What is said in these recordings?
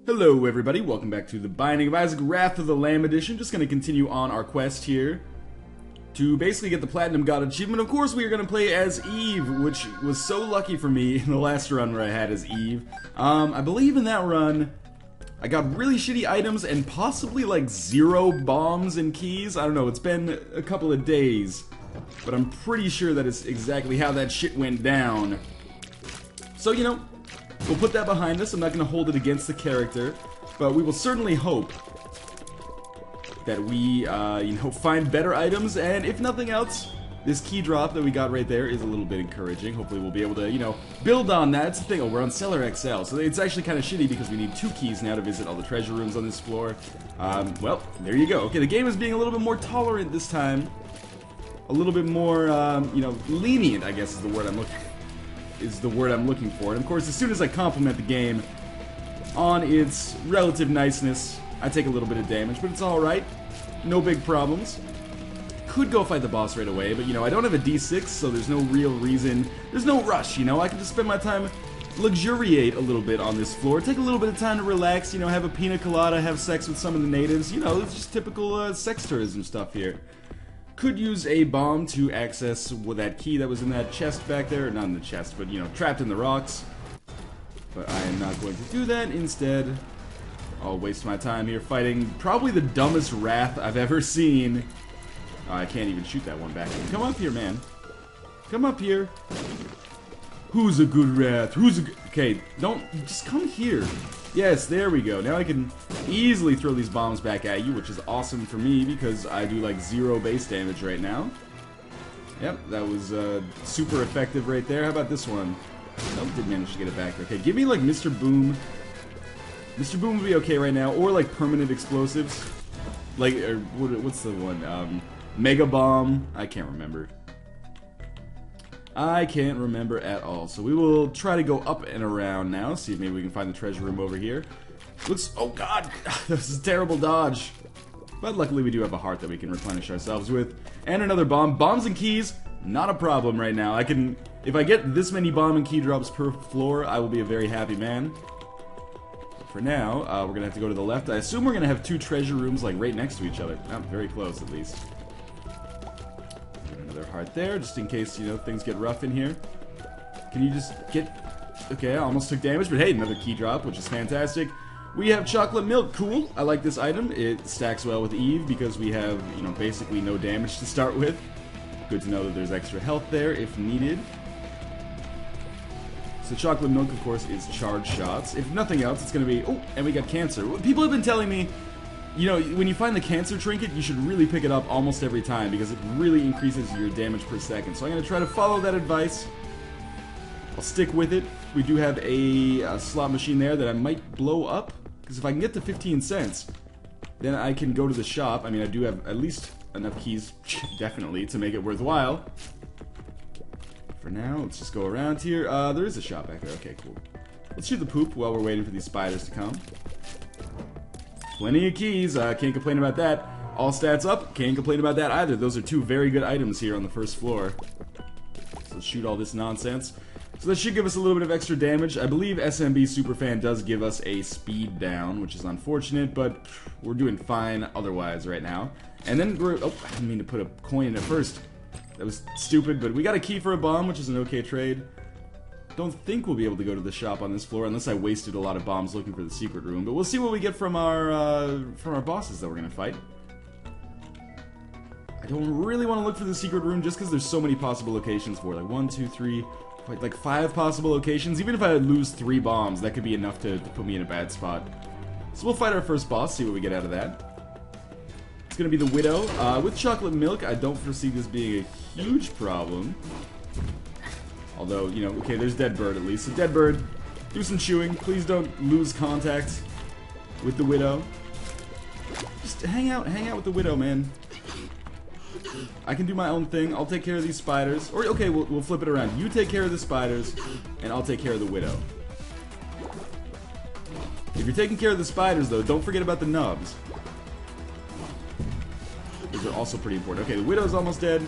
Hello everybody, welcome back to the Binding of Isaac Wrath of the Lamb edition. Just going to continue on our quest here to basically get the Platinum God achievement. Of course we are going to play as Eve, which was so lucky for me in the last run where I had as Eve. I believe in that run I got really shitty items and possibly like 0 bombs and keys. I don't know, it's been a couple of days, but I'm pretty sure that is exactly how that shit went down. So, you know, we'll put that behind us. I'm not going to hold it against the character, but we will certainly hope that we, you know, find better items, and if nothing else, this key drop that we got right there is a little bit encouraging. Hopefully we'll be able to, you know, build on that. It's the thing, oh, we're on Cellar XL, so it's actually kind of shitty because we need 2 keys now to visit all the treasure rooms on this floor. Well, there you go. Okay, the game is being a little bit more tolerant this time. A little bit more, you know, lenient, I guess is the word I'm looking for. And of course, as soon as I compliment the game on its relative niceness, I take a little bit of damage, but it's alright. No big problems. Could go fight the boss right away, but you know, I don't have a D6, so there's no real reason. There's no rush, you know? I can just spend my time, luxuriate a little bit on this floor, take a little bit of time to relax, you know, have a pina colada, have sex with some of the natives. You know, it's just typical sex tourism stuff here. Could use a bomb to access with that key that was in that chest back there. Not in the chest, but, you know, trapped in the rocks. But I am not going to do that. Instead, I'll waste my time here fighting probably the dumbest wrath I've ever seen. Oh, I can't even shoot that one back. Come up here, man. Come up here. Who's a good wrath? Who's a good... Okay, don't... Just come here. Yes, there we go. Now I can easily throw these bombs back at you, which is awesome for me because I do like 0 base damage right now. Yep, that was super effective right there. How about this one? Nope, didn't manage to get it back. Okay, give me like Mr. Boom. Mr. Boom would be okay right now, or like permanent explosives. Like, or what's the one? Mega Bomb. I can't remember. I can't remember at all. So we will try to go up and around now. See if maybe we can find the treasure room over here. Looks... Oh god! This is a terrible dodge. But luckily we do have a heart that we can replenish ourselves with. And another bomb. Bombs and keys, not a problem right now. I can... If I get this many bomb and key drops per floor, I will be a very happy man. But for now, we're gonna have to go to the left. I assume we're gonna have 2 treasure rooms like right next to each other. Not very close at least. Another heart there, just in case, you know, things get rough in here. Can you just get... Okay, I almost took damage, but hey, another key drop, which is fantastic. We have chocolate milk, cool. I like this item. It stacks well with Eve because we have, you know, basically no damage to start with. Good to know that there's extra health there if needed. So chocolate milk, of course, is charge shots. If nothing else, it's going to be... Oh, and we got cancer. People have been telling me, you know, when you find the cancer trinket, you should really pick it up almost every time because it really increases your damage per second. So I'm going to try to follow that advice. I'll stick with it. We do have a slot machine there that I might blow up because if I can get to 15 cents, then I can go to the shop. I mean, I do have at least enough keys, definitely, to make it worthwhile. For now, let's just go around here. There is a shop back there. Okay, cool. Let's shoot the poop while we're waiting for these spiders to come. Plenty of keys, can't complain about that. All stats up, can't complain about that either. Those are 2 very good items here on the first floor. So let's shoot all this nonsense. So that should give us a little bit of extra damage. I believe SMB Superfan does give us a speed down, which is unfortunate, but we're doing fine otherwise right now. And then we're... Oh, I didn't mean to put a coin in it first. That was stupid, but we got a key for a bomb, which is an okay trade. Don't think we'll be able to go to the shop on this floor unless I wasted a lot of bombs looking for the secret room. But we'll see what we get from our bosses that we're gonna fight. I don't really want to look for the secret room just because there's so many possible locations for it. Like 1, 2, 3, like 5 possible locations. Even if I lose 3 bombs, that could be enough to put me in a bad spot. So we'll fight our first boss, see what we get out of that. It's gonna be the Widow. With chocolate milk, I don't foresee this being a huge problem. Although, you know, okay, there's Deadbird at least. So Deadbird, do some chewing. Please don't lose contact with the Widow. Just hang out with the Widow, man. I can do my own thing. I'll take care of these spiders. Or, okay, we'll flip it around. You take care of the spiders, and I'll take care of the Widow. If you're taking care of the spiders, though, don't forget about the nubs. Those are also pretty important. Okay, the Widow's almost dead.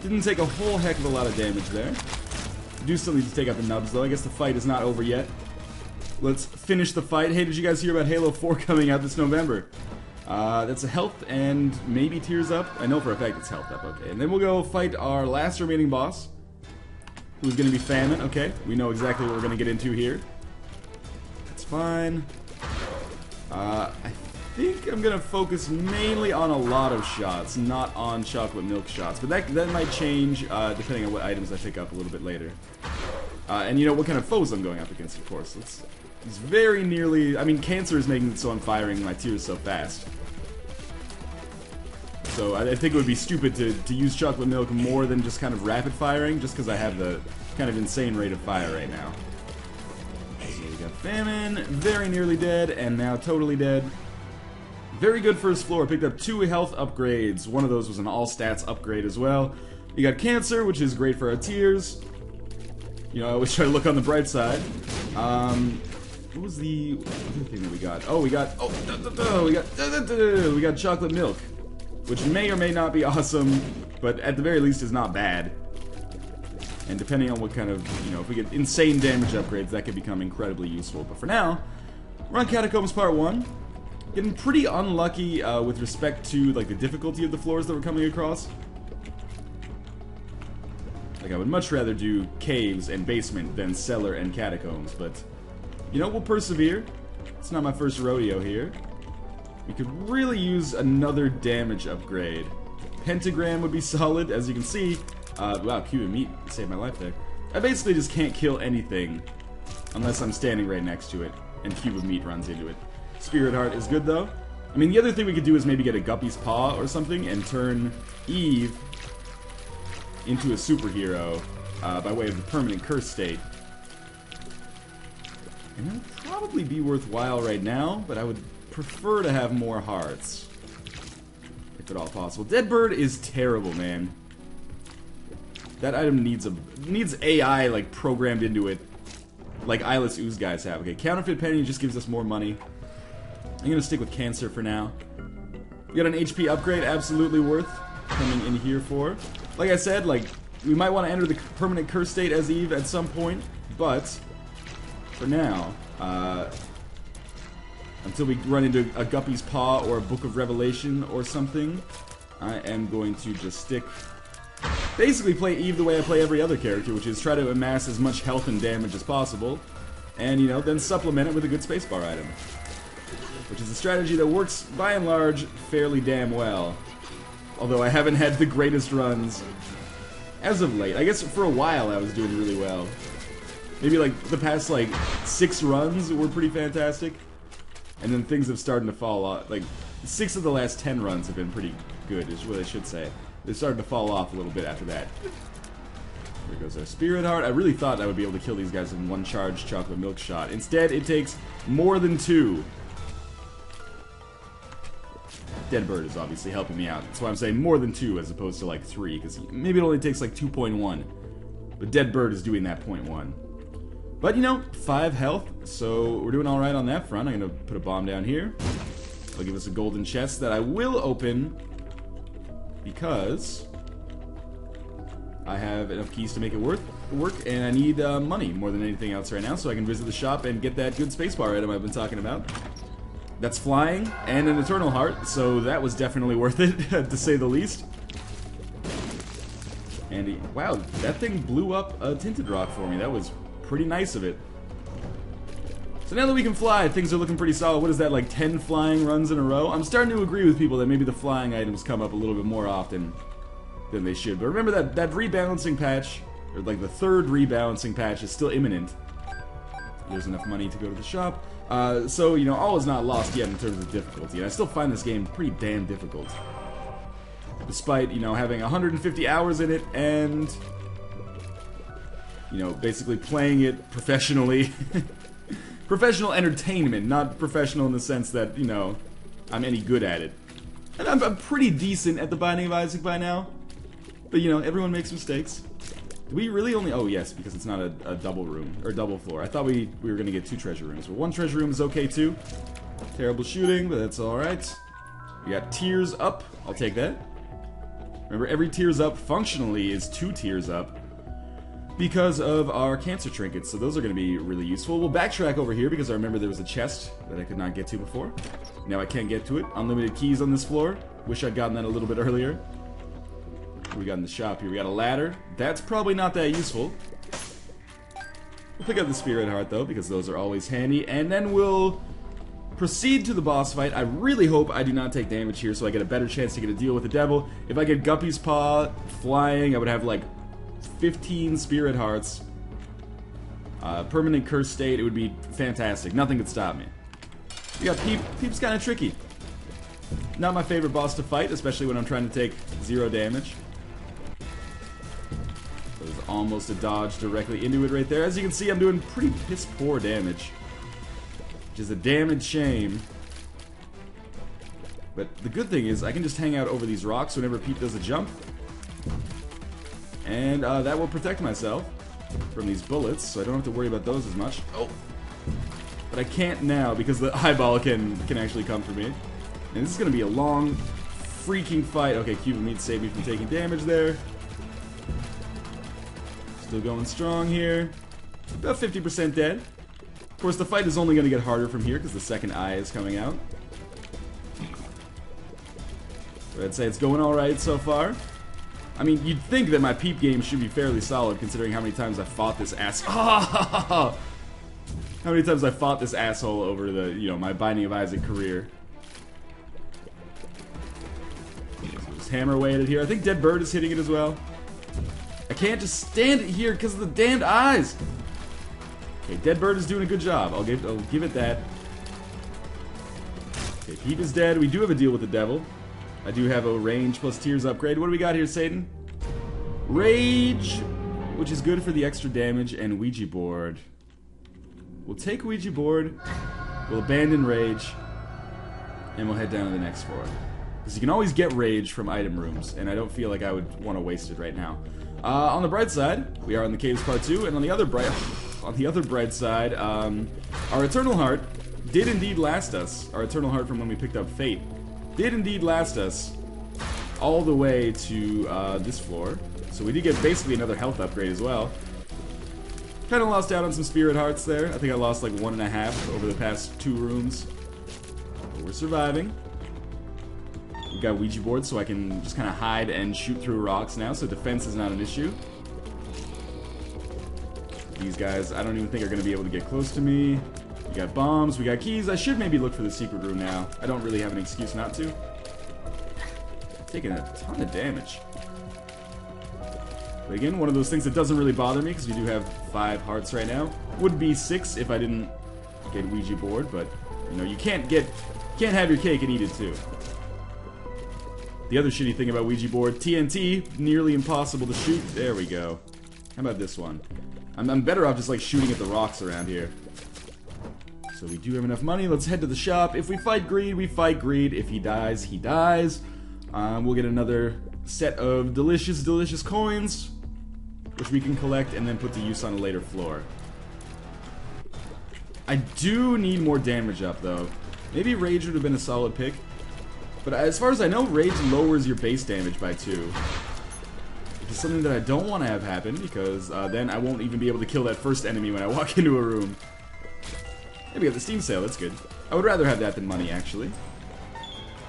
Didn't take a whole heck of a lot of damage there. Do still need to take out the nubs, though. I guess the fight is not over yet. let's finish the fight. Hey, did you guys hear about Halo 4 coming out this November? That's a health and maybe tears up. I know for a fact it's health up, okay. And then we'll go fight our last remaining boss, who's going to be Famine. Okay, we know exactly what we're going to get into here. That's fine. I think I'm going to focus mainly on a lot of shots, not on chocolate milk shots. But that might change depending on what items I pick up a little bit later. And you know what kind of foes I'm going up against, of course. It's very nearly... I mean, cancer is making it so I'm firing my tears so fast. So I think it would be stupid to use chocolate milk more than just kind of rapid firing, just because I have the kind of insane rate of fire right now. So we got Famine, very nearly dead, and now totally dead. Very good first floor. Picked up 2 health upgrades. One of those was an all stats upgrade as well. You got Cancer, which is great for our tears. You know, I always try to look on the bright side. What was the other thing that we got? Oh, we got chocolate milk, which may or may not be awesome, but at the very least is not bad. And depending on what kind of, you know, if we get insane damage upgrades, that could become incredibly useful. But for now, we're on Catacombs Part 1. Getting pretty unlucky with respect to, like, the difficulty of the floors that we're coming across. Like, I would much rather do caves and basement than cellar and catacombs, but, you know, we'll persevere. It's not my first rodeo here. We could really use another damage upgrade. Pentagram would be solid, as you can see. Wow, cube of meat saved my life there. I basically just can't kill anything unless I'm standing right next to it, and cube of meat runs into it. Spirit Heart is good, though. I mean, the other thing we could do is maybe get a Guppy's Paw or something and turn Eve into a superhero by way of the permanent curse state. And that would probably be worthwhile right now, but I would prefer to have more hearts, if at all possible. Dead Bird is terrible, man. That item needs AI like programmed into it, like Eyeless Ooze guys have. Okay, Counterfeit Penny just gives us more money. I'm gonna stick with Cancer for now. We got an HP upgrade, absolutely worth coming in here for. Like I said, like, we might want to enter the permanent curse state as Eve at some point, but for now, until we run into a Guppy's Paw or a Book of Revelation or something, I am going to just stick... Basically play Eve the way I play every other character, which is try to amass as much health and damage as possible, and, you know, then supplement it with a good spacebar item. Which is a strategy that works, by and large, fairly damn well. Although I haven't had the greatest runs as of late. I guess for a while I was doing really well. Maybe like the past like 6 runs were pretty fantastic. And then things have started to fall off. Like 6 of the last 10 runs have been pretty good, is what I should say. They started to fall off a little bit after that. There goes our Spirit Heart. I really thought I would be able to kill these guys in one charged chocolate milk shot. Instead, it takes more than 2. Dead Bird is obviously helping me out. That's why I'm saying more than 2 as opposed to like 3, because maybe it only takes like 2.1. But Dead Bird is doing that 0.1. But, you know, 5 health, so we're doing alright on that front. I'm going to put a bomb down here. It'll give us a golden chest that I will open because I have enough keys to make it work, and I need money more than anything else right now, so I can visit the shop and get that good spacebar item I've been talking about. That's flying, and an Eternal Heart, so that was definitely worth it, to say the least. And wow, that thing blew up a Tinted Rock for me. That was pretty nice of it. So now that we can fly, things are looking pretty solid. What is that, like 10 flying runs in a row? I'm starting to agree with people that maybe the flying items come up a little bit more often than they should. But remember that rebalancing patch, or like the 3rd rebalancing patch, is still imminent. There's enough money to go to the shop. So, you know, all is not lost yet in terms of difficulty. And I still find this game pretty damn difficult. Despite, you know, having 150 hours in it and, you know, basically playing it professionally. Professional entertainment, not professional in the sense that, you know, I'm any good at it. And I'm pretty decent at the Binding of Isaac by now. But, you know, everyone makes mistakes. Do we really only... Oh, yes, because it's not a double room, or double floor. I thought we were going to get 2 treasure rooms. But 1 treasure room is okay, too. Terrible shooting, but that's alright. We got Tears Up. I'll take that. Remember, every Tears Up functionally is 2 Tears Up. because of our cancer trinkets, so those are going to be really useful. We'll backtrack over here because I remember there was a chest that I could not get to before. Now I can get to it. Unlimited keys on this floor. Wish I'd gotten that a little bit earlier. What do we got in the shop here? We got a ladder. That's probably not that useful. We'll pick up the Spirit Heart though, because those are always handy. And then we'll proceed to the boss fight. I really hope I do not take damage here so I get a better chance to get a deal with the devil. If I get Guppy's Paw flying, I would have like 15 Spirit Hearts. Permanent curse state, it would be fantastic. Nothing could stop me. We got Peep. Peep's kind of tricky. Not my favorite boss to fight, especially when I'm trying to take 0 damage. That was almost a dodge directly into it right there. As you can see, I'm doing pretty piss poor damage, which is a damned shame. But the good thing is I can just hang out over these rocks whenever Peep does a jump. And that will protect myself from these bullets, so I don't have to worry about those as much. Oh! But I can't now because the eyeball can actually come for me. And this is going to be a long freaking fight. Okay, Cuban Meat saved me from taking damage there. Still going strong here. About 50% dead. Of course, the fight is only going to get harder from here because the second eye is coming out. But I'd say it's going alright so far. I mean, you'd think that my Peep game should be fairly solid considering how many times I fought this ass. Oh! How many times I fought this asshole over the, you know, my Binding of Isaac career. So just hammer away at it here. I think Dead Bird is hitting it as well. I can't just stand it here because of the damned eyes. Okay, Dead Bird is doing a good job. I'll give it that. Okay, Peep is dead. We do have a deal with the devil. I do have a range plus tears upgrade. What do we got here, Satan? Rage, which is good for the extra damage, and Ouija board. We'll take Ouija board, we'll abandon rage, and we'll head down to the next floor. Because you can always get rage from item rooms, and I don't feel like I would want to waste it right now. On the bright side, we are in the caves part 2, and on the other bright side, our Eternal Heart did indeed last us. Our Eternal Heart from when we picked up Fate did indeed last us all the way to this floor. So we did get basically another health upgrade as well. Kind of lost out on some Spirit Hearts there. I think I lost like 1.5 over the past 2 rooms. But we're surviving. We've got Ouija board so I can just kind of hide and shoot through rocks now, so defense is not an issue. These guys, I don't even think are going to be able to get close to me. We got bombs, we got keys. I should maybe look for the secret room now. I don't really have an excuse not to. Taking a ton of damage. But again, one of those things that doesn't really bother me because we do have 5 hearts right now. Would be 6 if I didn't get Ouija board, but you know, you can't have your cake and eat it too. The other shitty thing about Ouija board, TNT, nearly impossible to shoot. There we go. How about this one? I'm better off just like shooting at the rocks around here. So we do have enough money. Let's head to the shop. If we fight Greed, we fight Greed. If he dies, he dies. We'll get another set of delicious, delicious coins, which we can collect and then put to use on a later floor. I do need more damage up, though. Maybe Rage would have been a solid pick. But as far as I know, Rage lowers your base damage by 2. Which is something that I don't want to have happen, because then I won't even be able to kill that first enemy when I walk into a room. Hey, we got the Steam sale, that's good. I would rather have that than money, actually.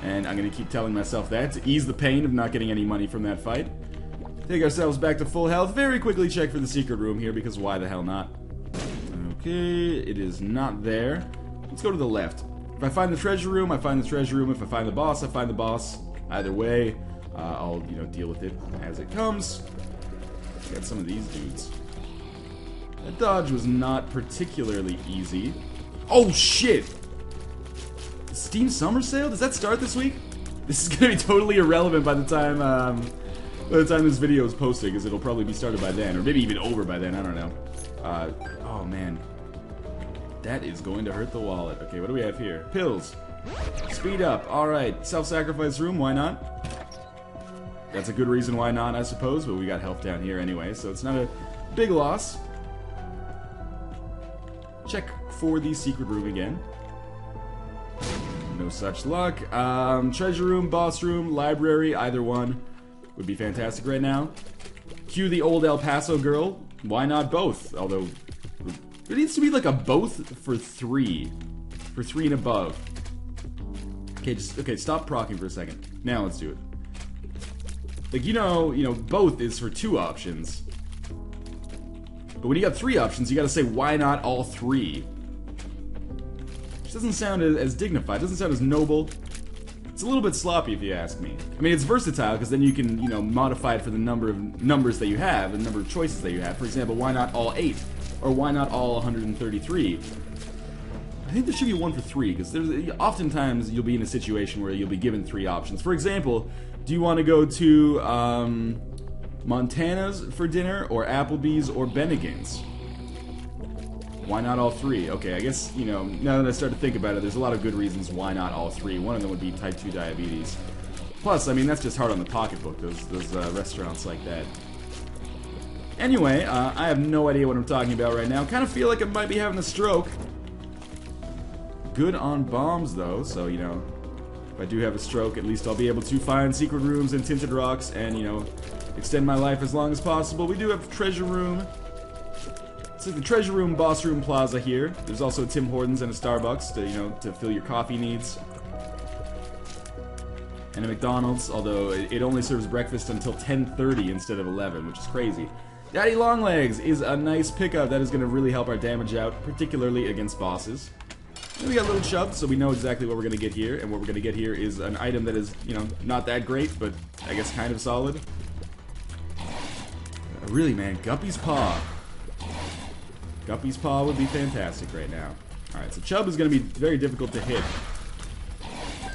And I'm going to keep telling myself that to ease the pain of not getting any money from that fight. Take ourselves back to full health. Very quickly check for the secret room here, because why the hell not? Okay, it is not there. Let's go to the left. If I find the treasure room, I find the treasure room. If I find the boss, I find the boss. Either way, I'll, you know, deal with it as it comes. Got some of these dudes. That dodge was not particularly easy. Oh shit! The Steam Summer Sale? Does that start this week? This is gonna be totally irrelevant by the time this video is posted, because it'll probably be started by then, or maybe even over by then. I don't know. Oh man, that is going to hurt the wallet. Okay, what do we have here? Pills. Speed up. All right, self-sacrifice room. Why not? That's a good reason why not, I suppose. But we got health down here anyway, so it's not a big loss. Check for the secret room again. No such luck. Treasure room, boss room, library, either one would be fantastic right now. Cue the old El Paso girl why not both? Although, there needs to be like a both for 3. For 3 and above. Okay, stop procking for a second. Now let's do it. Like, you know, both is for 2 options. But when you got 3 options, you gotta say, why not all 3? Which doesn't sound as dignified, doesn't sound as noble. It's a little bit sloppy if you ask me. I mean, it's versatile, because then you can, you know, modify it for the number of numbers that you have, the number of choices that you have. For example, why not all 8? Or why not all 133? I think there should be 1 for 3, because oftentimes you'll be in a situation where you'll be given 3 options. For example, do you want to go to Montana's for dinner, or Applebee's, or Bennigan's? Why not all 3? Okay, I guess, you know, now that I start to think about it, there's a lot of good reasons why not all 3. One of them would be type 2 diabetes. Plus, I mean, that's just hard on the pocketbook, those restaurants like that. Anyway, I have no idea what I'm talking about right now. Kind of feel like I might be having a stroke. Good on bombs, though, so, you know, if I do have a stroke, at least I'll be able to find secret rooms and tinted rocks and, you know, extend my life as long as possible. We do have treasure room. It's like the treasure room, boss room plaza here. There's also a Tim Hortons and a Starbucks to, you know, to fill your coffee needs. And a McDonald's, although it only serves breakfast until 10:30 instead of 11, which is crazy. Daddy Longlegs is a nice pickup that is going to really help our damage out, particularly against bosses. And we got Little Chub, so we know exactly what we're going to get here, and what we're going to get here is an item that is, you know, not that great, but I guess kind of solid. Really, man, Guppy's Paw. Guppy's Paw would be fantastic right now. Alright, so Chub is going to be very difficult to hit.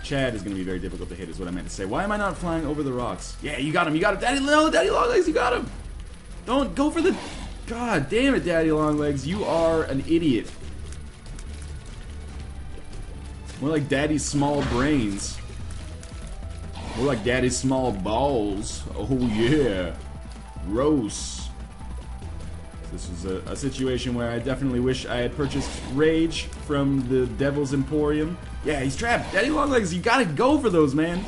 Chad is going to be very difficult to hit, is what I meant to say. Why am I not flying over the rocks? Yeah, you got him, Daddy, no, Daddy Longlegs, you got him! Don't go for the... God damn it, Daddy Longlegs, you are an idiot. More like Daddy's small brains. More like Daddy's small balls. Oh yeah. Gross. This is a situation where I definitely wish I had purchased Rage from the Devil's Emporium. Yeah, he's trapped. Daddy Longlegs, you gotta go for those, man.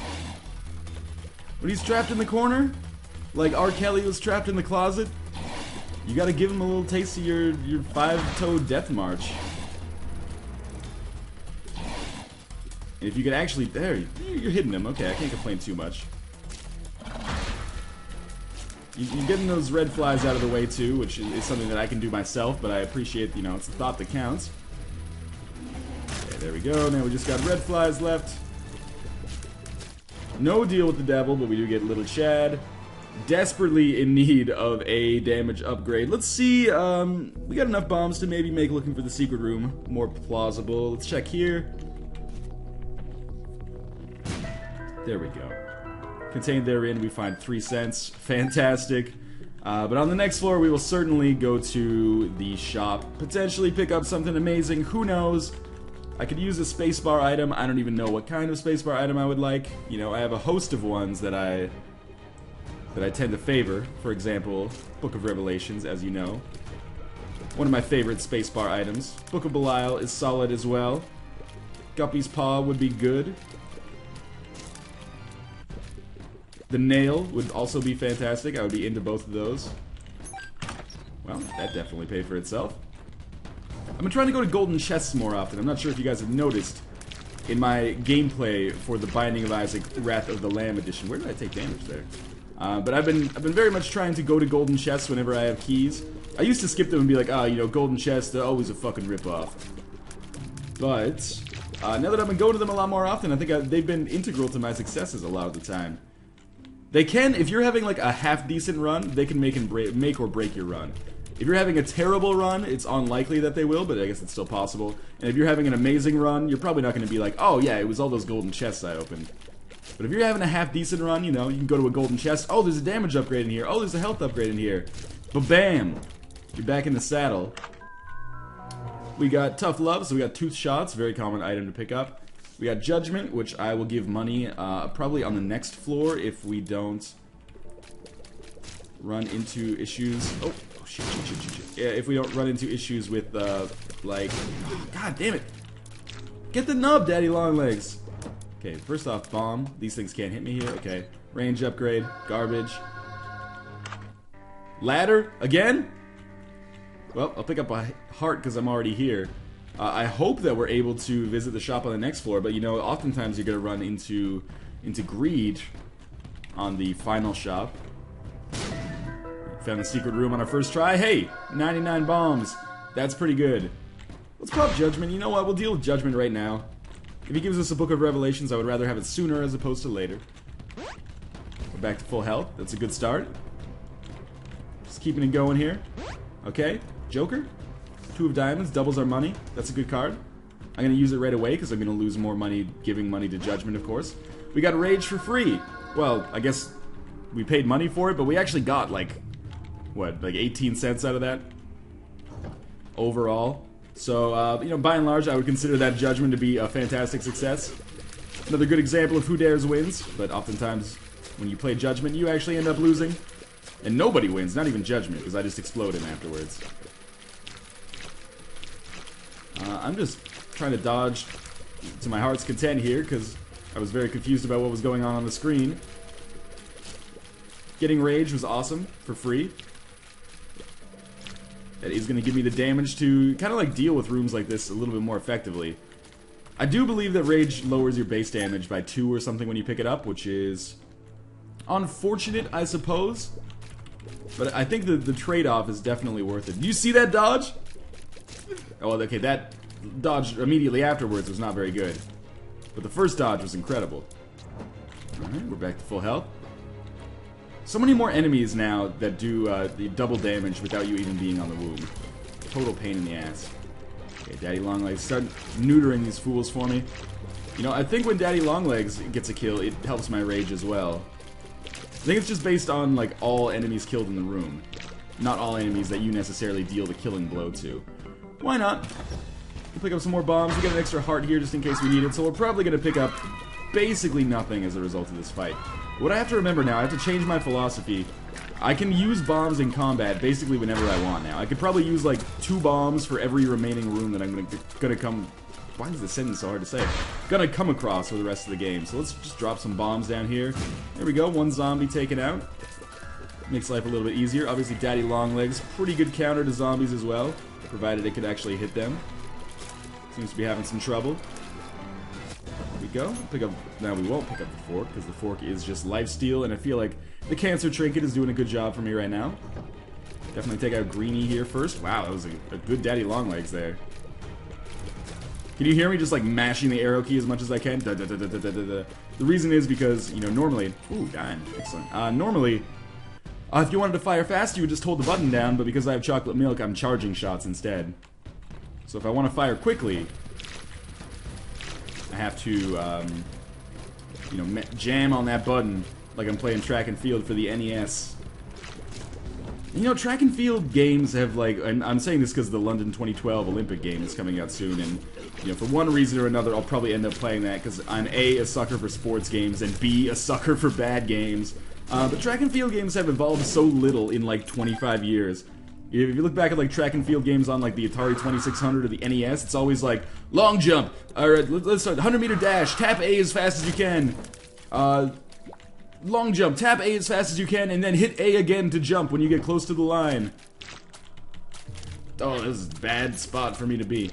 When he's trapped in the corner, like R. Kelly was trapped in the closet, you gotta give him a little taste of your 5-toe death march. And if you could actually... There, you're hitting him. Okay, I can't complain too much. You're getting those red flies out of the way too, which is something that I can do myself, but I appreciate, you know, it's the thought that counts. Okay, there we go. Now we just got red flies left. No deal with the devil, but we do get Little Chad. Desperately in need of a damage upgrade. Let's see, we got enough bombs to maybe make looking for the secret room more plausible. Let's check here. There we go. Contained therein, we find 3 cents. Fantastic. But on the next floor, we will certainly go to the shop. Potentially pick up something amazing. Who knows? I could use a spacebar item. I don't even know what kind of spacebar item I would like. You know, I have a host of ones that I tend to favor. For example, Book of Revelations, as you know. One of my favorite spacebar items. Book of Belial is solid as well. Guppy's Paw would be good. The Nail would also be fantastic. I would be into both of those. Well, that definitely paid for itself. I've been trying to go to golden chests more often. I'm not sure if you guys have noticed in my gameplay for the Binding of Isaac Wrath of the Lamb edition. Where did I take damage there? But I've been very much trying to go to golden chests whenever I have keys. I used to skip them and be like, oh, you know, golden chests, they're always a fucking ripoff. But now that I've been going to them a lot more often, I think they've been integral to my successes a lot of the time. They can, if you're having like a half-decent run, they can make or break your run. If you're having a terrible run, it's unlikely that they will, but I guess it's still possible. And if you're having an amazing run, you're probably not going to be like, oh yeah, it was all those golden chests I opened. But if you're having a half-decent run, you know, you can go to a golden chest. Oh, there's a damage upgrade in here. Oh, there's a health upgrade in here. Ba-bam! You're back in the saddle. We got Tough Love, so we got Tooth Shots, very common item to pick up. We got Judgment, which I will give money probably on the next floor if we don't run into issues. Oh shit. Yeah, if we don't run into issues with, like... God damn it! Get the nub, Daddy Longlegs! Okay, first off, bomb. These things can't hit me here. Okay. Range upgrade. Garbage. Ladder? Again? Well, I'll pick up a heart because I'm already here. I hope that we're able to visit the shop on the next floor, but you know, oftentimes you're going to run into greed on the final shop. Found the secret room on our first try. Hey, 99 bombs. That's pretty good. Let's pop Judgment. You know what? We'll deal with Judgment right now. If he gives us a Book of Revelations, I would rather have it sooner as opposed to later. We're back to full health. That's a good start. Just keeping it going here. Okay, Joker. 2 of diamonds, doubles our money. That's a good card. I'm going to use it right away because I'm going to lose more money giving money to Judgment, of course. We got Rage for free. Well, I guess we paid money for it, but we actually got like, what, like 18 cents out of that overall. So, you know, by and large, I would consider that Judgment to be a fantastic success. Another good example of who dares wins, but oftentimes when you play Judgment, you actually end up losing. And nobody wins, not even Judgment, because I just explode him afterwards. I'm just trying to dodge to my heart's content here, because I was very confused about what was going on the screen. Getting Rage was awesome, for free. That is going to give me the damage to kind of like deal with rooms like this a little bit more effectively. I do believe that Rage lowers your base damage by 2 or something when you pick it up, which is unfortunate, I suppose. But I think the trade-off is definitely worth it. Do you see that dodge? Oh, okay, that dodge immediately afterwards was not very good. But the first dodge was incredible. Alright, we're back to full health. So many more enemies now that do the double damage without you even being on the womb. Total pain in the ass. Okay, Daddy Longlegs, start neutering these fools for me. You know, I think when Daddy Longlegs gets a kill, it helps my rage as well. I think it's just based on, like, all enemies killed in the room. Not all enemies that you necessarily deal the killing blow to. Why not? We'll pick up some more bombs. We got an extra heart here just in case we need it, so we're probably going to pick up basically nothing as a result of this fight. What I have to remember now, I have to change my philosophy. I can use bombs in combat basically whenever I want now. I could probably use like 2 bombs for every remaining room that I'm gonna come... Why is this sentence so hard to say? Gonna come across for the rest of the game. So let's just drop some bombs down here. There we go, 1 zombie taken out. Makes life a little bit easier. Obviously Daddy Longlegs, pretty good counter to zombies as well, provided it could actually hit them. Seems to be having some trouble. We go. Pick up. Now we won't pick up the fork because the fork is just lifesteal, and I feel like the cancer trinket is doing a good job for me right now. Definitely take out Greenie here first. Wow, that was a good Daddy Longlegs there. Can you hear me just like mashing the arrow key as much as I can? Da, da, da, da, da, da, da. The reason is because, you know, normally, ooh, dying, excellent. Normally, if you wanted to fire fast, you would just hold the button down, but because I have chocolate milk, I'm charging shots instead. So if I want to fire quickly, I have to, you know, jam on that button like I'm playing track and field for the NES. You know, track and field games have, like, and I'm saying this because the London 2012 Olympic game is coming out soon, and, you know, for one reason or another, I'll probably end up playing that because I'm A, a sucker for sports games, and B, a sucker for bad games. But track and field games have evolved so little in, like, 25 years. If you look back at, like, track and field games on, like, the Atari 2600 or the NES, it's always like, long jump, alright, let's start, 100-meter dash, tap A as fast as you can, long jump, tap A as fast as you can, and then hit A again to jump when you get close to the line. Oh, this is a bad spot for me to be.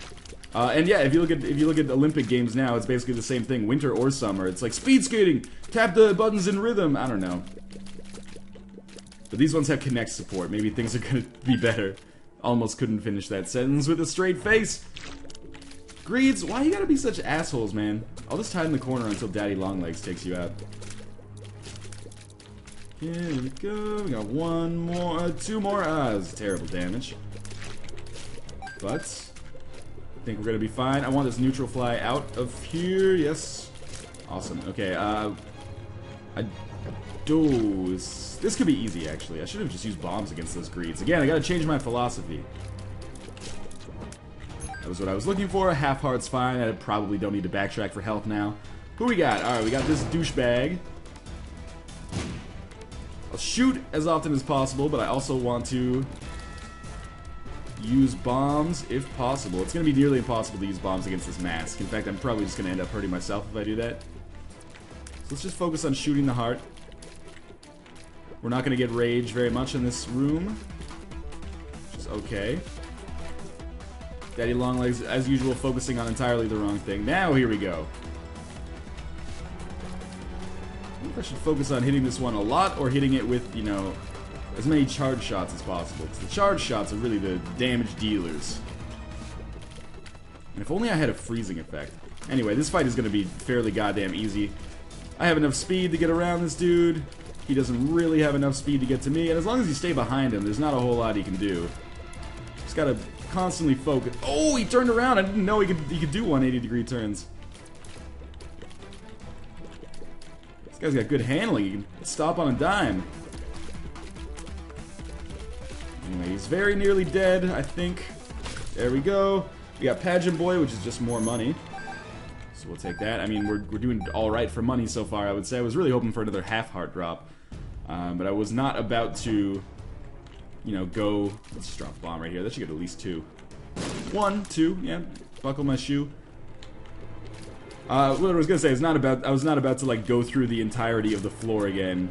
And yeah, if you look at Olympic games now, it's basically the same thing, winter or summer. It's like speed skating, tap the buttons in rhythm, I don't know. But these ones have Kinect support. Maybe things are gonna be better. Almost couldn't finish that sentence with a straight face. Greeds, why you gotta be such assholes, man? I'll just hide in the corner until Daddy Longlegs takes you out. Here we go. We got 1 more, 2 more. That's terrible damage. But I think we're gonna be fine. I want this neutral fly out of here. Yes. Awesome. Okay. This could be easy, actually. I should have just used bombs against those greeds. Again, I gotta change my philosophy. That was what I was looking for. Half heart's fine. I probably don't need to backtrack for health now. Who we got? Alright, we got this douchebag. I'll shoot as often as possible, but I also want to use bombs if possible. It's gonna be nearly impossible to use bombs against this mask. In fact, I'm probably just gonna end up hurting myself if I do that. So let's just focus on shooting the heart. We're not going to get rage very much in this room, which is okay. Daddy Longlegs, as usual, focusing on entirely the wrong thing. Now, here we go. I wonder if I should focus on hitting this one a lot or hitting it with, you know, as many charge shots as possible. Because the charge shots are really the damage dealers. And if only I had a freezing effect. Anyway, this fight is going to be fairly goddamn easy. I have enough speed to get around this dude. He doesn't really have enough speed to get to me. And as long as you stay behind him, there's not a whole lot he can do. Just gotta constantly focus. Oh, he turned around. I didn't know he could do 180-degree turns. This guy's got good handling. He can stop on a dime. Anyway, he's very nearly dead, I think. There we go. We got Pageant Boy, which is just more money. So we'll take that. I mean, we're doing alright for money so far, I would say. I was really hoping for another half-heart drop. But I was not about to, you know, go... Let's just drop a bomb right here. That should get at least 2. 1, 2, yeah. Buckle my shoe. What I was gonna say is I was not about to, like, go through the entirety of the floor again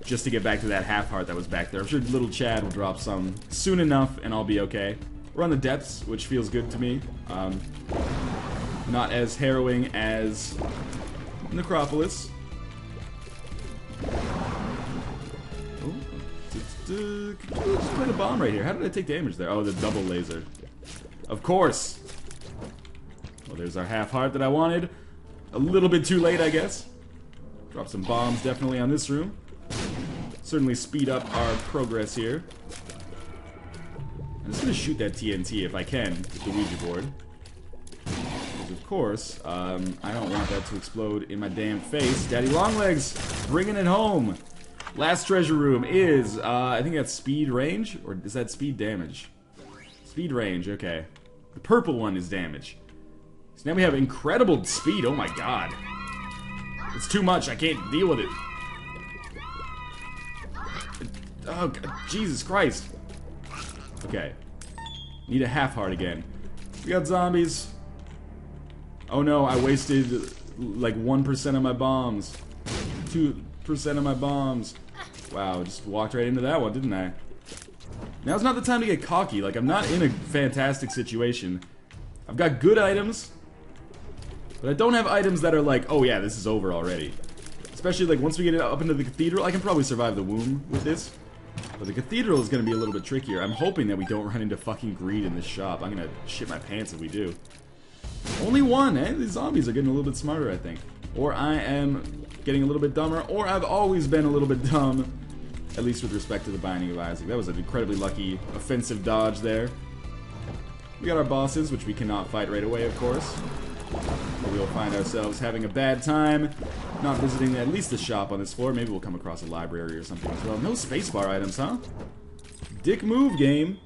just to get back to that half-heart that was back there. I'm sure little Chad will drop some soon enough, and I'll be okay. We're on the depths, which feels good to me. Not as harrowing as Necropolis. Just play the bomb right here. How did I take damage there? Oh, the double laser. Of course. Well, there's our half heart that I wanted. A little bit too late, I guess. Drop some bombs definitely on this room. Certainly speed up our progress here. I'm just gonna shoot that TNT if I can with the Ouija board. Because of course, I don't want that to explode in my damn face. Daddy Longlegs, bringing it home. Last treasure room is, I think that's speed range, or is that speed damage? Speed range, okay. The purple one is damage. So now we have incredible speed, oh my god. It's too much, I can't deal with it. Oh, god, Jesus Christ. Okay. Need a half heart again. We got zombies. Oh no, I wasted like 1% of my bombs. 2% of my bombs. Wow, just walked right into that one, didn't I? Now's not the time to get cocky. Like, I'm not in a fantastic situation. I've got good items, but I don't have items that are like, oh yeah, this is over already. Especially like once we get up into the cathedral, I can probably survive the womb with this. But the cathedral is going to be a little bit trickier. I'm hoping that we don't run into fucking greed in this shop. I'm going to shit my pants if we do. Only one, eh? These zombies are getting a little bit smarter, I think. Or I am getting a little bit dumber, or I've always been a little bit dumb. At least with respect to the Binding of Isaac. That was an incredibly lucky offensive dodge there. We got our bosses, which we cannot fight right away, of course. But we'll find ourselves having a bad time. Not visiting at least the shop on this floor. Maybe we'll come across a library or something as well. No spacebar items, huh? Dick move, game.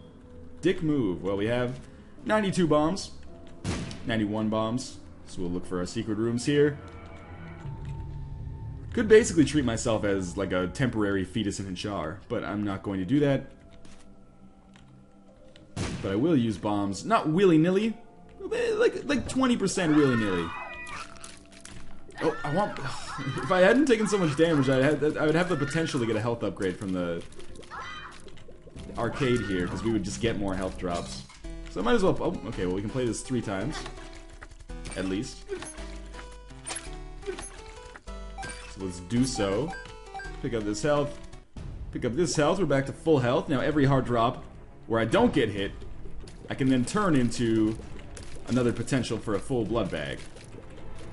Dick move. Well, we have 92 bombs. 91 bombs. So we'll look for our secret rooms here. Could basically treat myself as like a temporary fetus in a jar, but I'm not going to do that. But I will use bombs, not willy-nilly, like 20% willy-nilly. Oh, I want... If I hadn't taken so much damage, I would have the potential to get a health upgrade from the arcade here, because we would just get more health drops. So I might as well... Oh, okay, well we can play this 3 times. At least. So let's do so. Pick up this health. Pick up this health. We're back to full health. Now every hard drop where I don't get hit, I can then turn into another potential for a full blood bag.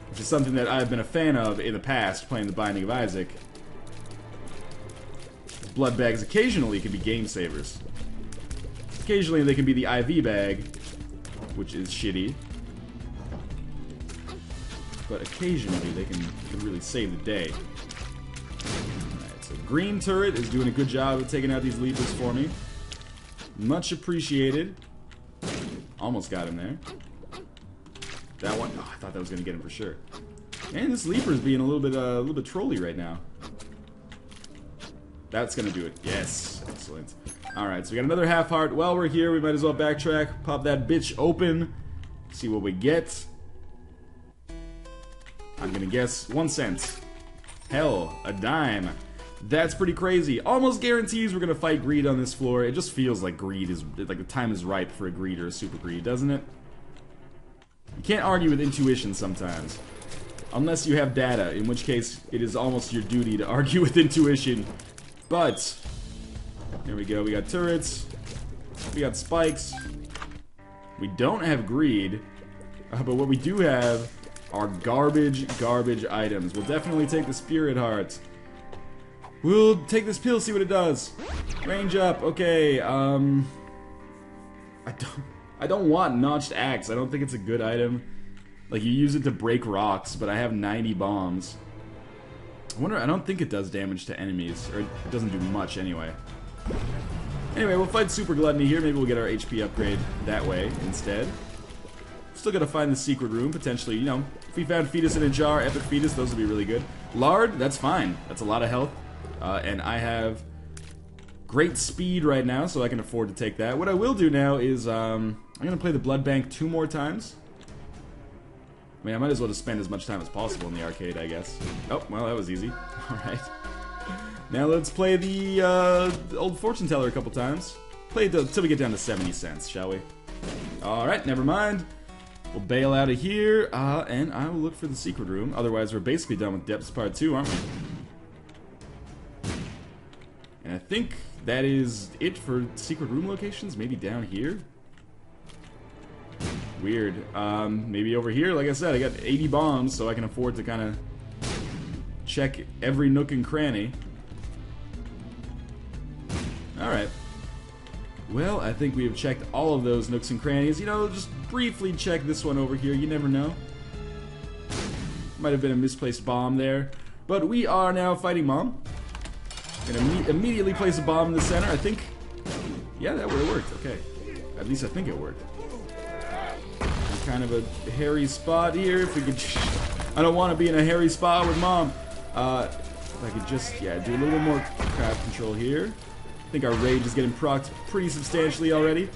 Which is something that I've been a fan of in the past, playing the Binding of Isaac. Blood bags occasionally can be game savers. Occasionally they can be the IV bag, which is shitty. But occasionally they can really save the day. Alright, so green turret is doing a good job of taking out these leapers for me. Much appreciated. Almost got him there. That one, oh, I thought that was gonna get him for sure. And this leaper is being a little bit trolly right now. That's gonna do it. Yes, excellent. Alright, so we got another half heart. While we're here, we might as well backtrack, pop that bitch open, see what we get. I'm gonna guess 1 cent. Hell, a dime. That's pretty crazy. Almost guarantees we're gonna fight greed on this floor. It just feels like greed is, like the time is ripe for a greed or a super greed, doesn't it? You can't argue with intuition sometimes. Unless you have data, in which case it is almost your duty to argue with intuition. But, here we go, we got turrets, we got spikes. We don't have greed, but what we do have are garbage items. We'll definitely take the spirit heart. We'll take this pill, see what it does. Range up, okay, I don't want notched axe. I don't think it's a good item. Like, you use it to break rocks, but I have 90 bombs. I don't think it does damage to enemies, or it doesn't do much anyway. Anyway, we'll fight Super Gluttony here. Maybe we'll get our HP upgrade that way instead. Still gotta find the secret room, potentially, you know. If we found Fetus in a Jar, Epic Fetus, those would be really good. Lard, that's fine. That's a lot of health. And I have great speed right now, so I can afford to take that. What I will do now is, I'm gonna play the Blood Bank 2 more times. I mean, I might as well just spend as much time as possible in the arcade, I guess. Oh, well, that was easy. Alright. Now let's play the old fortune teller a couple times. Play it till we get down to 70 cents, shall we? Alright, never mind. We'll bail out of here, and I will look for the secret room. Otherwise, we're basically done with Depths Part 2, aren't we? And I think that is it for secret room locations. Maybe down here? Weird. Maybe over here. Like I said, I got 80 bombs, so I can afford to kind of check every nook and cranny. Alright. Well, I think we have checked all of those nooks and crannies. You know, just briefly check this one over here. You never know. Might have been a misplaced bomb there. But we are now fighting Mom. Gonna immediately place a bomb in the center. I think... yeah, that would have worked. Okay. At least I think it worked. Kind of a hairy spot here. If we could... I don't want to be in a hairy spot with Mom. If I could just, yeah, do a little bit more crowd control here. I think our rage is getting procced pretty substantially already.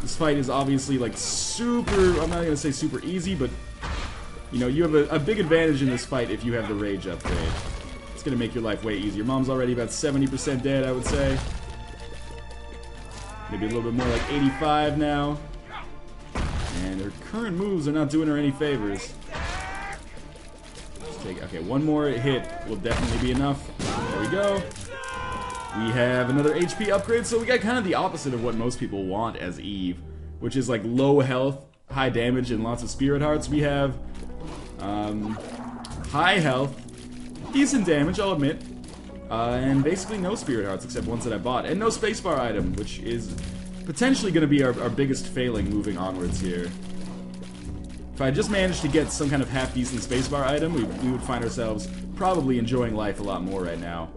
This fight is obviously, like, super... I'm not going to say super easy, but... you know, you have a big advantage in this fight if you have the rage upgrade. It's going to make your life way easier. Mom's already about 70% dead, I would say. Maybe a little bit more like 85 now. And her current moves are not doing her any favors. Let's take, okay, one more hit will definitely be enough. There we go. We have another HP upgrade, so we got kind of the opposite of what most people want as Eve, which is like low health, high damage, and lots of spirit hearts. We have high health, decent damage, I'll admit, and basically no spirit hearts except ones that I bought, and no spacebar item, which is potentially going to be our biggest failing moving onwards here. If I just managed to get some kind of half-decent spacebar item, we would find ourselves probably enjoying life a lot more right now.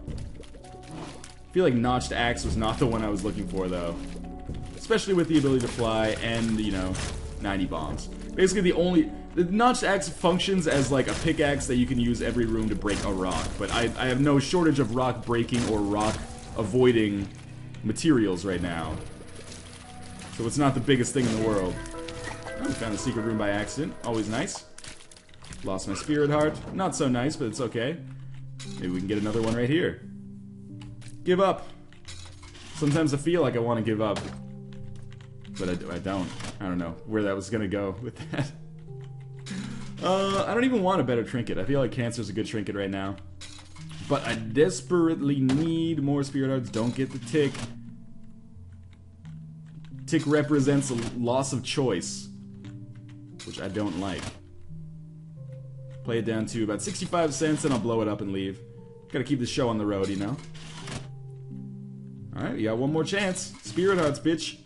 I feel like Notched Axe was not the one I was looking for, though. Especially with the ability to fly and, you know, 90 bombs. Basically the Notched Axe functions as like a pickaxe that you can use every room to break a rock, but I have no shortage of rock breaking or rock avoiding materials right now. So it's not the biggest thing in the world. Oh, we found the secret room by accident. Always nice. Lost my spirit heart. Not so nice, but it's okay. Maybe we can get another one right here. Give up. Sometimes I feel like I want to give up. But I don't. I don't know where that was going to go with that. I don't even want a better trinket. I feel like cancer's a good trinket right now. But I desperately need more spirit hearts. Don't get the tick. Tick represents a loss of choice, which I don't like. Play it down to about 65 cents and I'll blow it up and leave. Gotta keep the show on the road, you know? Alright, we got one more chance. Spirit hearts, bitch.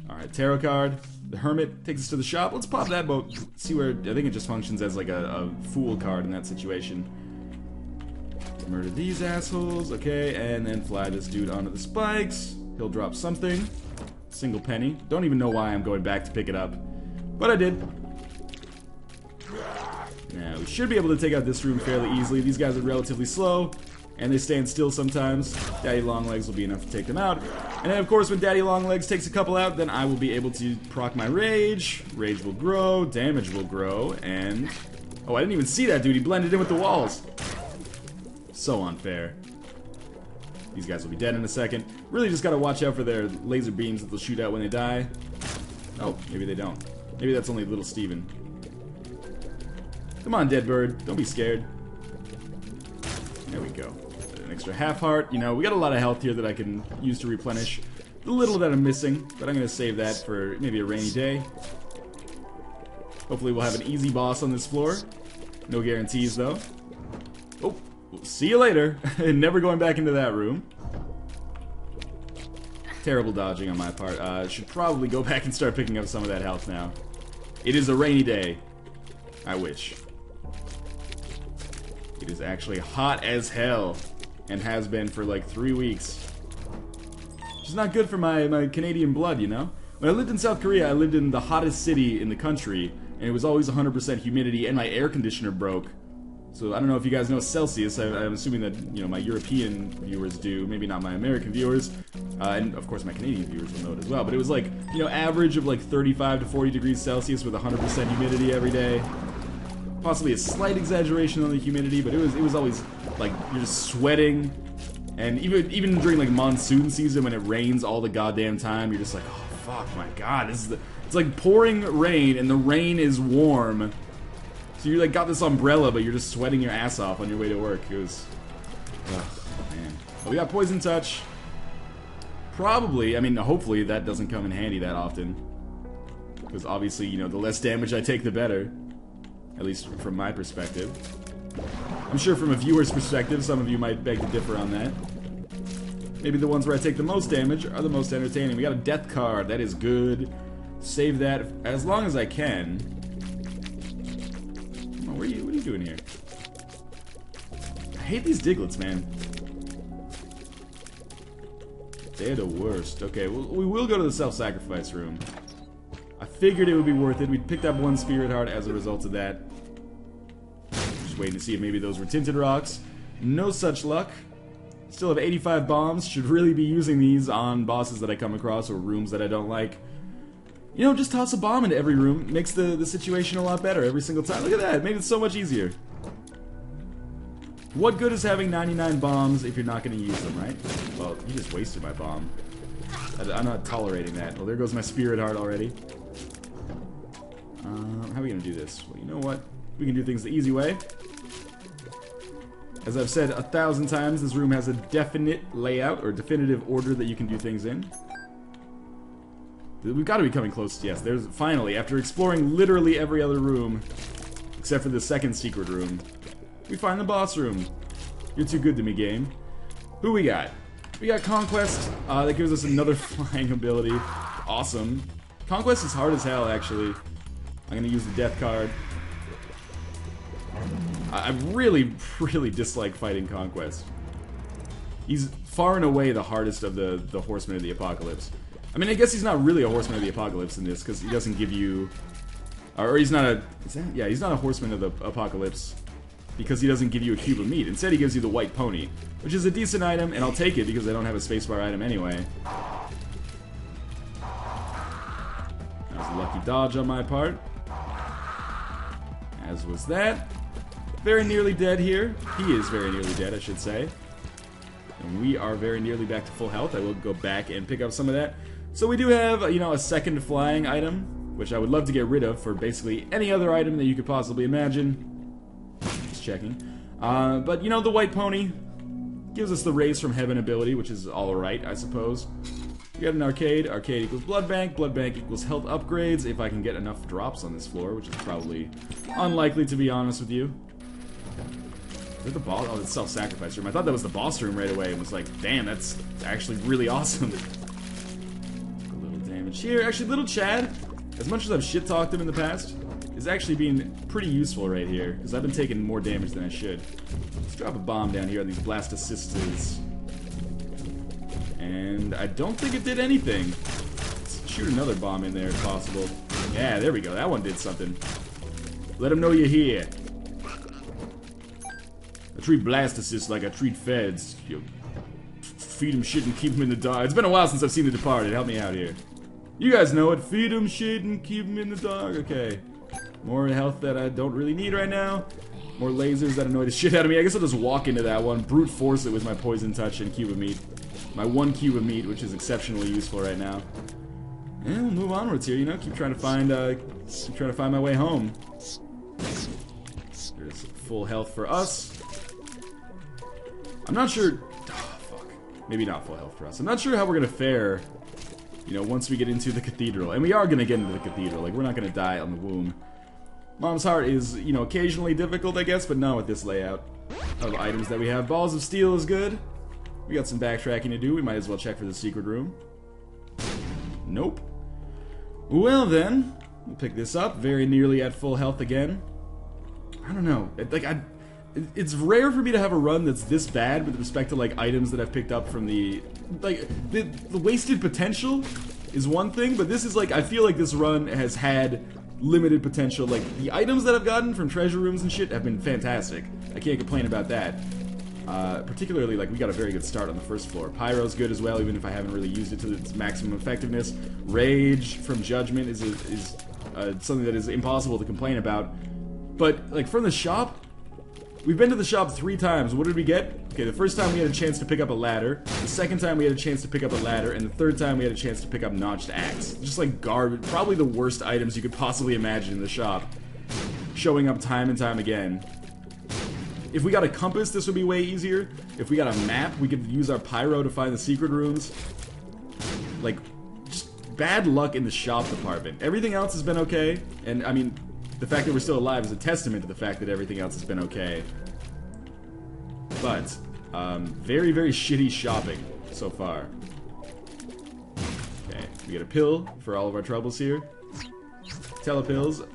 Alright, tarot card. The Hermit takes us to the shop. Let's pop that boat. See where... I think it just functions as like a fool card in that situation. Murder these assholes. Okay, and then fly this dude onto the spikes. He'll drop something. Single penny. Don't even know why I'm going back to pick it up. But I did. Now, we should be able to take out this room fairly easily. These guys are relatively slow, and they stand still sometimes. Daddy Longlegs will be enough to take them out. And then, of course, when Daddy Longlegs takes a couple out, then I will be able to proc my rage. Rage will grow, damage will grow, and... oh, I didn't even see that dude. He blended in with the walls. So unfair. These guys will be dead in a second. Really just gotta watch out for their laser beams that they'll shoot out when they die. Oh, maybe they don't. Maybe that's only little Steven. Come on, dead bird. Don't be scared. There we go. An extra half heart. You know, we got a lot of health here that I can use to replenish the little that I'm missing, but I'm gonna save that for maybe a rainy day. Hopefully we'll have an easy boss on this floor. No guarantees, though. Oh, we'll see you later. Never going back into that room. Terrible dodging on my part. Should probably go back and start picking up some of that health now. It is a rainy day. I wish. It is actually hot as hell, and has been for like 3 weeks. Which is not good for my Canadian blood, you know? When I lived in South Korea, I lived in the hottest city in the country, and it was always 100% humidity, and my air conditioner broke. So I don't know if you guys know Celsius. I'm assuming that, you know, my European viewers do, maybe not my American viewers, and of course my Canadian viewers will know it as well. But it was like, you know, average of like 35 to 40 degrees Celsius with 100% humidity every day. Possibly a slight exaggeration on the humidity, but it was always like you're just sweating, and even during like monsoon season when it rains all the goddamn time, you're just like, oh fuck, my god, it's like pouring rain, and the rain is warm. So you like got this umbrella, but you're just sweating your ass off on your way to work. It was, oh man. Well, we got poison touch. Probably, I mean, hopefully that doesn't come in handy that often, because obviously, you know, the less damage I take, the better. At least from my perspective. I'm sure from a viewer's perspective, some of you might beg to differ on that. Maybe the ones where I take the most damage are the most entertaining. We got a death card. That is good. Save that as long as I can. Oh, what are you doing here? I hate these Diglets, man. They're the worst. Okay, we will go to the self-sacrifice room. I figured it would be worth it. We picked up 1 spirit heart as a result of that. Just waiting to see if maybe those were tinted rocks. No such luck. Still have 85 bombs. Should really be using these on bosses that I come across or rooms that I don't like. You know, just toss a bomb into every room. Makes the situation a lot better every single time. Look at that. It made it so much easier. What good is having 99 bombs if you're not going to use them, right? Well, you just wasted my bomb. I'm not tolerating that. Well, there goes my spirit heart already. How are we going to do this? Well, you know what? We can do things the easy way. As I've said 1,000 times, this room has a definite layout or definitive order that you can do things in. We've got to be coming close to, yes, there's finally, after exploring literally every other room, except for the second secret room, we find the boss room. You're too good to me, game. Who we got? We got Conquest, that gives us another flying ability. Awesome. Conquest is hard as hell, actually. I'm gonna use the death card. I really, really dislike fighting Conquest. He's far and away the hardest of the Horsemen of the Apocalypse. I mean, I guess he's not really a Horseman of the Apocalypse in this, because he doesn't give you... Or he's not a... Yeah, he's not a Horseman of the Apocalypse, because he doesn't give you a cube of meat. Instead, he gives you the white pony, which is a decent item, and I'll take it because I don't have a spacebar item anyway. That was a lucky dodge on my part. As was that. Very nearly dead here. He is very nearly dead, I should say. And we are very nearly back to full health. I will go back and pick up some of that. So we do have, you know, a second flying item, which I would love to get rid of for basically any other item that you could possibly imagine. Just checking. But, you know, the white pony gives us the Raise from Heaven ability, which is alright, I suppose. We got an arcade. Arcade equals blood bank. Blood bank equals health upgrades, if I can get enough drops on this floor, which is probably unlikely, to be honest with you. Is it the boss? Oh, it's self-sacrifice room. I thought that was the boss room right away and was like, damn, that's actually really awesome. A little damage here. Actually, little Chad, as much as I've shit-talked him in the past, is actually being pretty useful right here, because I've been taking more damage than I should. Let's drop a bomb down here on these blast assists. And I don't think it did anything. Let's shoot another bomb in there if possible. Yeah, there we go. That one did something. Let them know you're here. I treat blast assists like I treat feds. You feed them shit and keep them in the dark. It's been a while since I've seen The Departed. Help me out here. You guys know it. Feed them shit and keep them in the dark. Okay. More health that I don't really need right now. More lasers that annoy the shit out of me. I guess I'll just walk into that one. Brute force it with my poison touch and cube of meat. My 1 cube of meat, which is exceptionally useful right now. And we'll move onwards here, you know, keep trying to find my way home. There's full health for us. I'm not sure. Oh, fuck. Maybe not full health for us. I'm not sure how we're gonna fare, you know, once we get into the cathedral. And we are gonna get into the cathedral. Like, we're not gonna die on the womb. Mom's Heart is, you know, occasionally difficult, I guess, but not with this layout of items that we have. Balls of Steel is good. We got some backtracking to do. We might as well check for the secret room. Nope. Well then, we'll pick this up. Very nearly at full health again. I don't know. It's rare for me to have a run that's this bad with respect to like items that I've picked up from the wasted potential is one thing, but this is like, I feel like this run has had limited potential. Like the items that I've gotten from treasure rooms and shit have been fantastic. I can't complain about that. Particularly, like, we got a very good start on the first floor. Pyro's good as well, even if I haven't really used it to its maximum effectiveness. Rage from Judgment is something that is impossible to complain about. But, like, from the shop, we've been to the shop 3 times. What did we get? Okay, the first time we had a chance to pick up a ladder. The second time we had a chance to pick up a ladder. And the third time we had a chance to pick up Notched Axe. Just, like, garbage. Probably the worst items you could possibly imagine in the shop. Showing up time and time again. If we got a compass, this would be way easier. If we got a map, we could use our pyro to find the secret rooms. Like, just bad luck in the shop department. Everything else has been okay, and I mean, the fact that we're still alive is a testament to the fact that everything else has been okay. But, very, very shitty shopping so far. Okay, we get a pill for all of our troubles here. Telepills.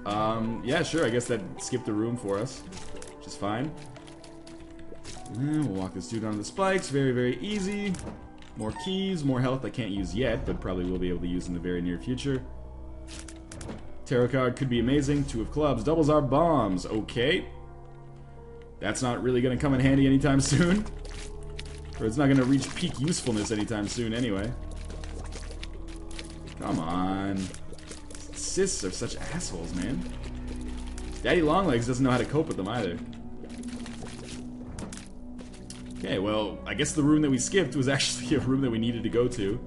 Yeah, sure, I guess that skipped the room for us, which is fine. And we'll walk this dude onto the spikes. Very, very easy. More keys, more health I can't use yet, but probably will be able to use in the very near future. Tarot card could be amazing. 2 of clubs. Doubles our bombs. Okay. That's not really going to come in handy anytime soon. Or it's not going to reach peak usefulness anytime soon anyway. Come on. Sis are such assholes, man. Daddy Longlegs doesn't know how to cope with them either. Okay, well, I guess the room that we skipped was actually a room that we needed to go to.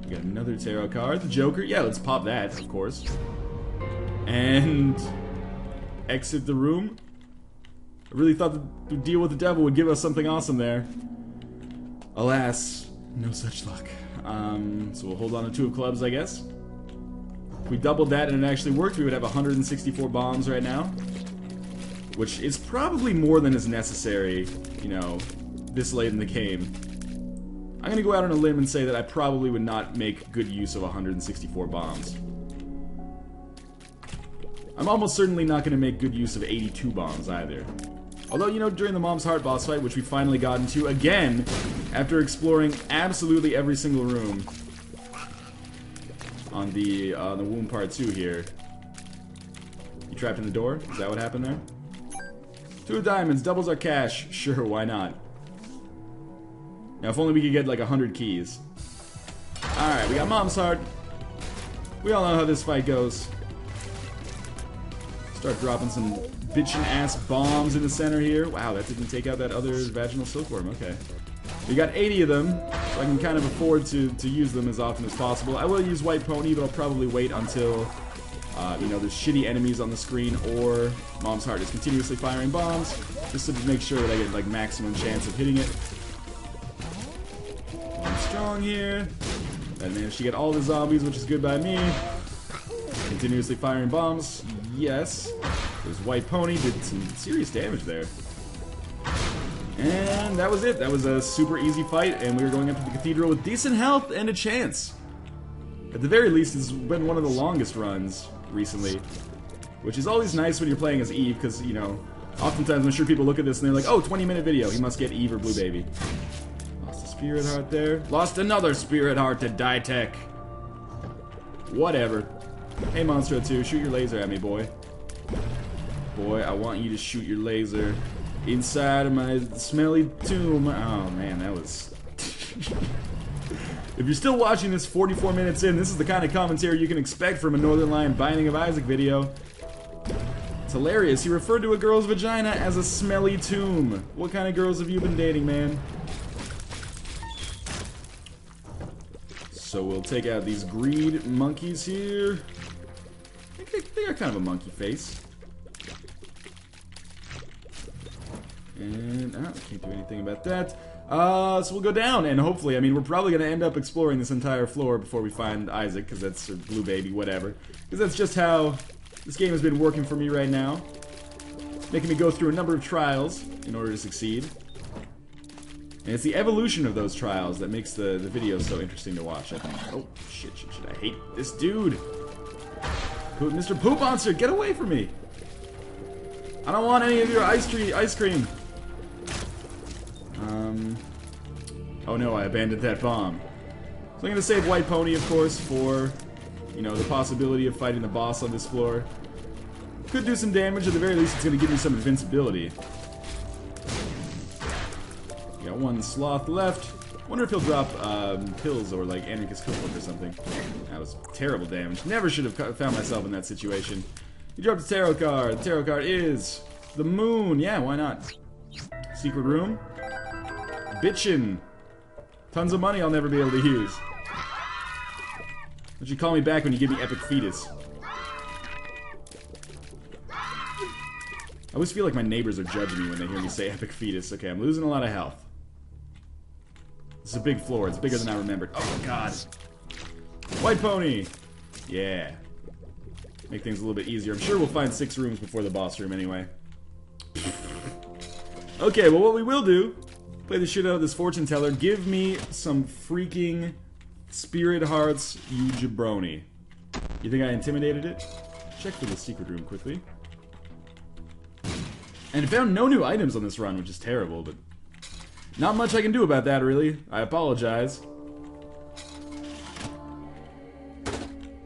We got another tarot card. The Joker. Yeah, let's pop that, of course. And exit the room. I really thought the deal with the devil would give us something awesome there. Alas, no such luck. So we'll hold on to 2 of clubs, I guess. If we doubled that and it actually worked, we would have 164 bombs right now. Which is probably more than is necessary, you know, this late in the game. I'm gonna go out on a limb and say that I probably would not make good use of 164 bombs. I'm almost certainly not gonna make good use of 82 bombs either. Although, you know, during the Mom's Heart boss fight, which we finally got into again, after exploring absolutely every single room on the womb part 2 here. You trapped in the door? Is that what happened there? 2 of diamonds, doubles our cash. Sure, why not? Now, if only we could get like 100 keys. Alright, we got Mom's Heart. We all know how this fight goes. Start dropping some bitchin' ass bombs in the center here. Wow, that didn't take out that other vaginal silkworm. Okay. We got 80 of them, so I can kind of afford to use them as often as possible. I will use White Pony, but I'll probably wait until you know, there's shitty enemies on the screen, or Mom's Heart is continuously firing bombs, just to make sure that I get like maximum chance of hitting it. I'm strong here. I managed to get all the zombies, which is good by me. Continuously firing bombs. Yes. There's White Pony, did some serious damage there. And that was it. That was a super easy fight, and we were going up to the cathedral with decent health and a chance. At the very least, it's been one of the longest runs recently, which is always nice when you're playing as Eve, because, you know, oftentimes I'm sure people look at this and they're like, oh, 20-minute video, he must get Eve or Blue Baby. Lost a Spirit Heart there. Lost another Spirit Heart to Ditech. Whatever. Hey, Monstro 2, shoot your laser at me, boy. Boy, I want you to shoot your laser inside of my smelly tomb. Oh, man, that was... If you're still watching this 44 minutes in, this is the kind of commentary you can expect from a Northern Lion Binding of Isaac video. It's hilarious. He referred to a girl's vagina as a smelly tomb. What kind of girls have you been dating, man? So we'll take out these greed monkeys here. I think they got kind of a monkey face. And, I can't do anything about that. So we'll go down, and hopefully, I mean, we're probably going to end up exploring this entire floor before we find Isaac, because that's a blue baby, whatever. Because that's just how this game has been working for me right now. Making me go through a number of trials in order to succeed. And it's the evolution of those trials that makes the videos so interesting to watch, I think. Oh, shit, I hate this dude. Mr. Poop Monster, get away from me! I don't want any of your ice cream. Oh no, I abandoned that bomb. So I'm gonna save White Pony, of course, for, you know, the possibility of fighting the boss on this floor. Could do some damage, at the very least it's gonna give me some invincibility. Got one sloth left. Wonder if he'll drop pills or like Anarchist Cookbook or something. That was terrible damage. Never should have found myself in that situation. He dropped a tarot card. The tarot card is the moon. Yeah, why not? Secret room. Bitchin'. Tons of money I'll never be able to use. Don't you call me back when you give me epic fetus. I always feel like my neighbors are judging me when they hear me say epic fetus. Okay, I'm losing a lot of health. This is a big floor. It's bigger than I remembered. Oh, God. White Pony. Yeah. Make things a little bit easier. I'm sure we'll find 6 rooms before the boss room anyway. Okay, well, what we will do, play the shit out of this fortune teller. Give me some freaking spirit hearts, you jabroni. You think I intimidated it? Check for the secret room quickly. And found no new items on this run, which is terrible, but not much I can do about that, really. I apologize.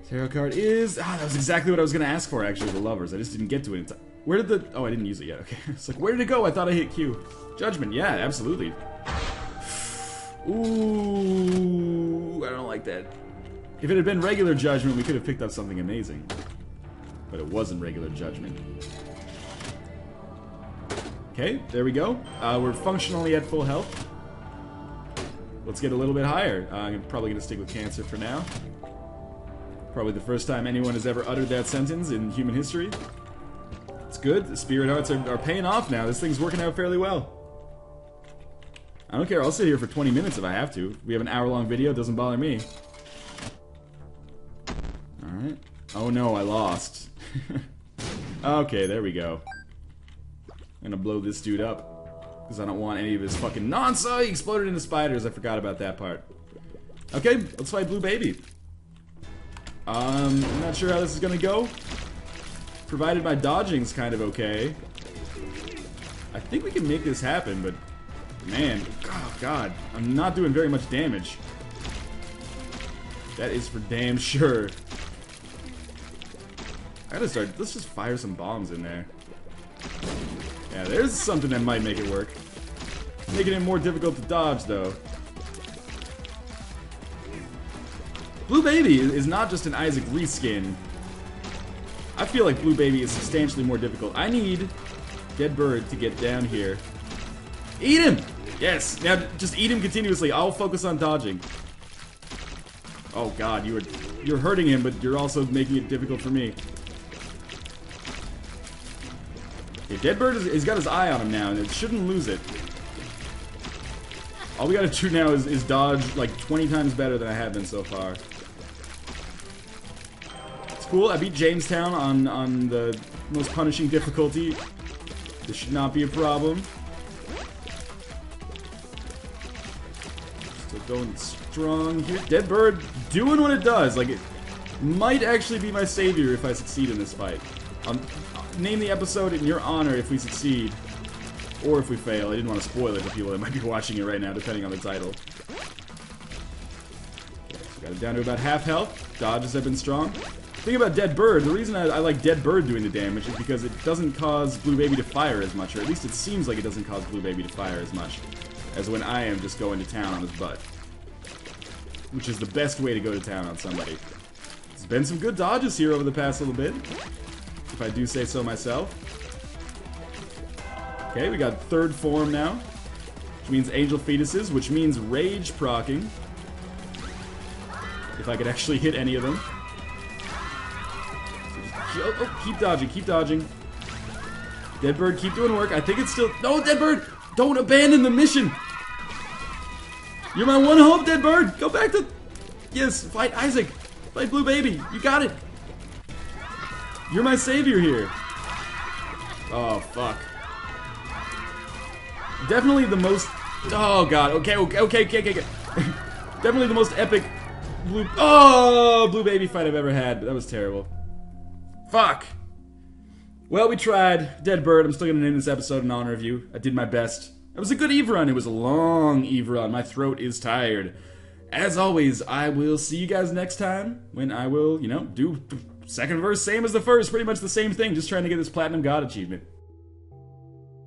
Tarot card is... that was exactly what I was going to ask for, actually, the lovers. I just didn't get to it in time. Where did the... Oh, I didn't use it yet. Okay. It's like, where did it go? I thought I hit Q. Judgment. Yeah, absolutely. Ooh, I don't like that. If it had been regular Judgment, we could have picked up something amazing. But it wasn't regular Judgment. Okay, there we go. We're functionally at full health. Let's get a little bit higher. I'm probably going to stick with cancer for now. Probably the first time anyone has ever uttered that sentence in human history. It's good. The spirit hearts are paying off now. This thing's working out fairly well. I don't care. I'll sit here for 20 minutes if I have to. We have an hour-long video. It doesn't bother me. Alright. Oh no, I lost. Okay, there we go. I'm gonna blow this dude up. Because I don't want any of his fucking nonsense. He exploded into spiders. I forgot about that part. Okay, let's fight Blue Baby. I'm not sure how this is gonna go. Provided my dodging's kind of okay. I think we can make this happen, but man, oh god, I'm not doing very much damage. That is for damn sure. I gotta start, let's just fire some bombs in there. Yeah, there's something that might make it work. Making it more difficult to dodge, though. Blue Baby is not just an Isaac reskin. I feel like Blue Baby is substantially more difficult. I need Dead Bird to get down here. Eat him! Yes! Now, just eat him continuously. I'll focus on dodging. Oh god, you're hurting him, but you're also making it difficult for me. Okay, Deadbird has got his eye on him now, and it shouldn't lose it. All we gotta do now is dodge like 20 times better than I have been so far. It's cool, I beat Jamestown on the most punishing difficulty. This should not be a problem. Still going strong here. Deadbird doing what it does. Like, it might actually be my savior if I succeed in this fight. Name the episode in your honor if we succeed. Or if we fail. I didn't want to spoil it for people that might be watching it right now, depending on the title. So got it down to about half health. Dodges have been strong. The thing about Dead Bird, the reason I like Dead Bird doing the damage is because it doesn't cause Blue Baby to fire as much, or at least it seems like it doesn't cause Blue Baby to fire as much as when I am just going to town on his butt. which is the best way to go to town on somebody. There's been some good dodges here over the past little bit, if I do say so myself. Okay, we got third form now, which means angel fetuses, which means rage proccing. If I could actually hit any of them. Oh, keep dodging, keep dodging. Deadbird, keep doing work. I think it's still... No, Deadbird! Don't abandon the mission! You're my one hope, Deadbird! Go back to... Yes, fight Isaac! Fight Blue Baby! You got it! You're my savior here! Oh, fuck. Definitely the most... Oh, God. Okay. Definitely the most epic Blue Baby fight I've ever had. That was terrible. Fuck! Well, we tried. Deadbird, I'm still gonna name this episode in honor of you. I did my best. It was a good Eve run. It was a long Eve run. My throat is tired. As always, I will see you guys next time when I will, you know, do second verse same as the first. Pretty much the same thing, just trying to get this Platinum God achievement.